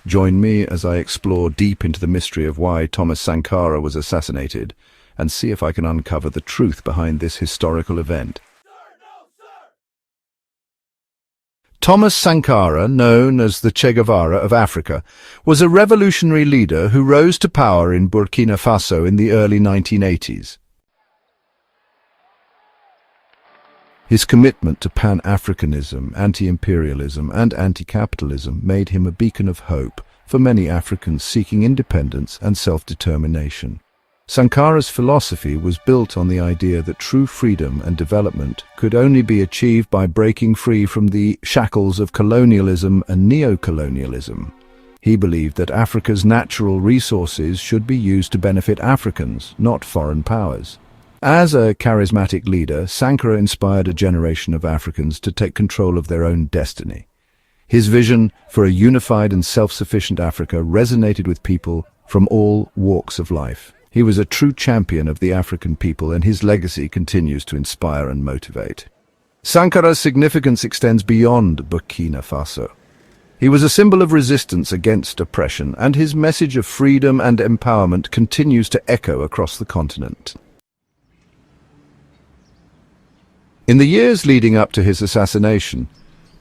Join me as I explore deep into the mystery of why Thomas Sankara was assassinated and see if I can uncover the truth behind this historical event. Thomas Sankara, known as the Che Guevara of Africa, was a revolutionary leader who rose to power in Burkina Faso in the early 1980s. His commitment to Pan-Africanism, anti-imperialism and anti-capitalism made him a beacon of hope for many Africans seeking independence and self-determination. Sankara's philosophy was built on the idea that true freedom and development could only be achieved by breaking free from the shackles of colonialism and neo-colonialism. He believed that Africa's natural resources should be used to benefit Africans, not foreign powers. As a charismatic leader, Sankara inspired a generation of Africans to take control of their own destiny. His vision for a unified and self-sufficient Africa resonated with people from all walks of life. He was a true champion of the African people, and his legacy continues to inspire and motivate. Sankara's significance extends beyond Burkina Faso. He was a symbol of resistance against oppression, and his message of freedom and empowerment continues to echo across the continent. In the years leading up to his assassination,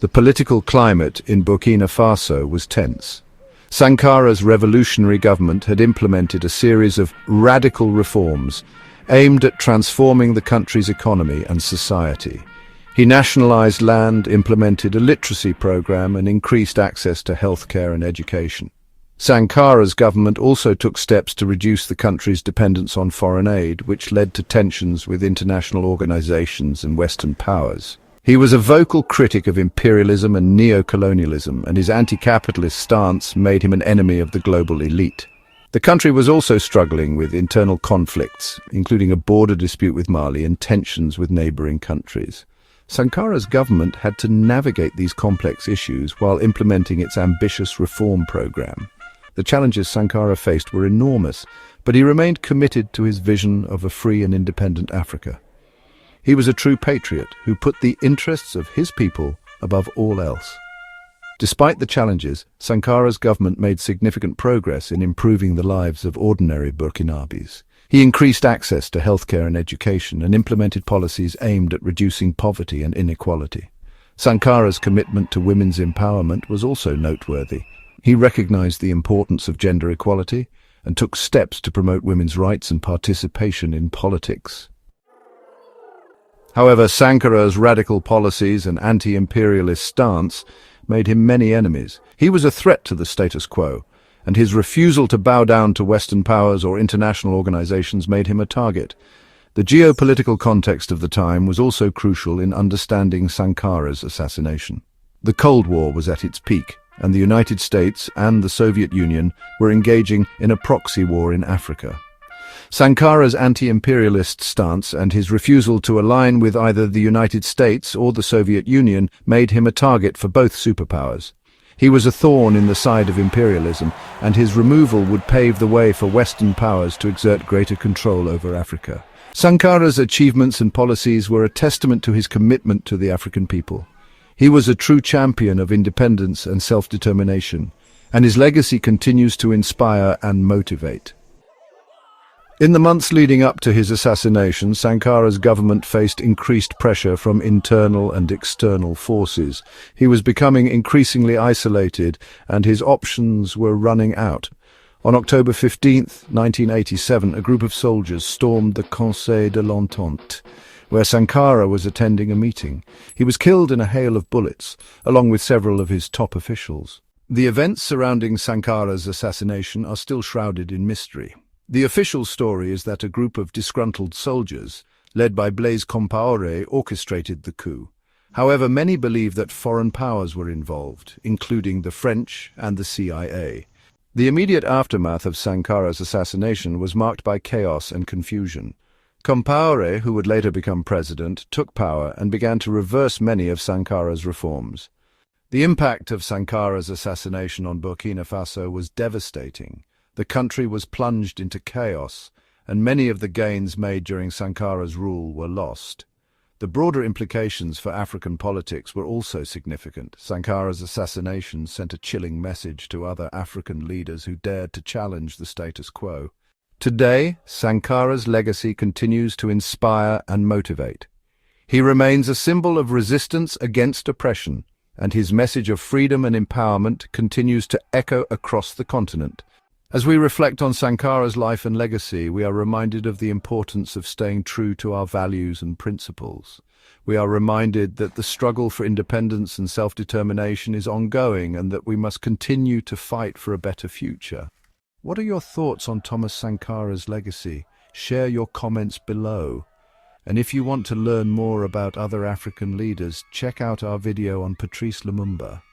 the political climate in Burkina Faso was tense. Sankara's revolutionary government had implemented a series of radical reforms aimed at transforming the country's economy and society. He nationalized land, implemented a literacy program, and increased access to healthcare and education. Sankara's government also took steps to reduce the country's dependence on foreign aid, which led to tensions with international organizations and Western powers. He was a vocal critic of imperialism and neo-colonialism, and his anti-capitalist stance made him an enemy of the global elite. The country was also struggling with internal conflicts, including a border dispute with Mali and tensions with neighboring countries. Sankara's government had to navigate these complex issues while implementing its ambitious reform program. The challenges Sankara faced were enormous, but he remained committed to his vision of a free and independent Africa. He was a true patriot who put the interests of his people above all else. Despite the challenges, Sankara's government made significant progress in improving the lives of ordinary Burkinabes. He increased access to healthcare and education and implemented policies aimed at reducing poverty and inequality. Sankara's commitment to women's empowerment was also noteworthy. He recognized the importance of gender equality and took steps to promote women's rights and participation in politics. However, Sankara's radical policies and anti-imperialist stance made him many enemies. He was a threat to the status quo, and his refusal to bow down to Western powers or international organizations made him a target. The geopolitical context of the time was also crucial in understanding Sankara's assassination. The Cold War was at its peak, and the United States and the Soviet Union were engaging in a proxy war in Africa. Sankara's anti-imperialist stance and his refusal to align with either the United States or the Soviet Union made him a target for both superpowers. He was a thorn in the side of imperialism, and his removal would pave the way for Western powers to exert greater control over Africa. Sankara's achievements and policies were a testament to his commitment to the African people. He was a true champion of independence and self-determination, and his legacy continues to inspire and motivate. In the months leading up to his assassination, Sankara's government faced increased pressure from internal and external forces. He was becoming increasingly isolated, and his options were running out. On October 15, 1987, a group of soldiers stormed the Conseil de l'Entente, where Sankara was attending a meeting. He was killed in a hail of bullets, along with several of his top officials. The events surrounding Sankara's assassination are still shrouded in mystery. The official story is that a group of disgruntled soldiers, led by Blaise Compaoré, orchestrated the coup. However, many believe that foreign powers were involved, including the French and the CIA. The immediate aftermath of Sankara's assassination was marked by chaos and confusion. Compaoré, who would later become president, took power and began to reverse many of Sankara's reforms. The impact of Sankara's assassination on Burkina Faso was devastating. The country was plunged into chaos, and many of the gains made during Sankara's rule were lost. The broader implications for African politics were also significant. Sankara's assassination sent a chilling message to other African leaders who dared to challenge the status quo. Today, Sankara's legacy continues to inspire and motivate. He remains a symbol of resistance against oppression, and his message of freedom and empowerment continues to echo across the continent. As we reflect on Sankara's life and legacy, we are reminded of the importance of staying true to our values and principles. We are reminded that the struggle for independence and self-determination is ongoing and that we must continue to fight for a better future. What are your thoughts on Thomas Sankara's legacy? Share your comments below. And if you want to learn more about other African leaders, check out our video on Patrice Lumumba.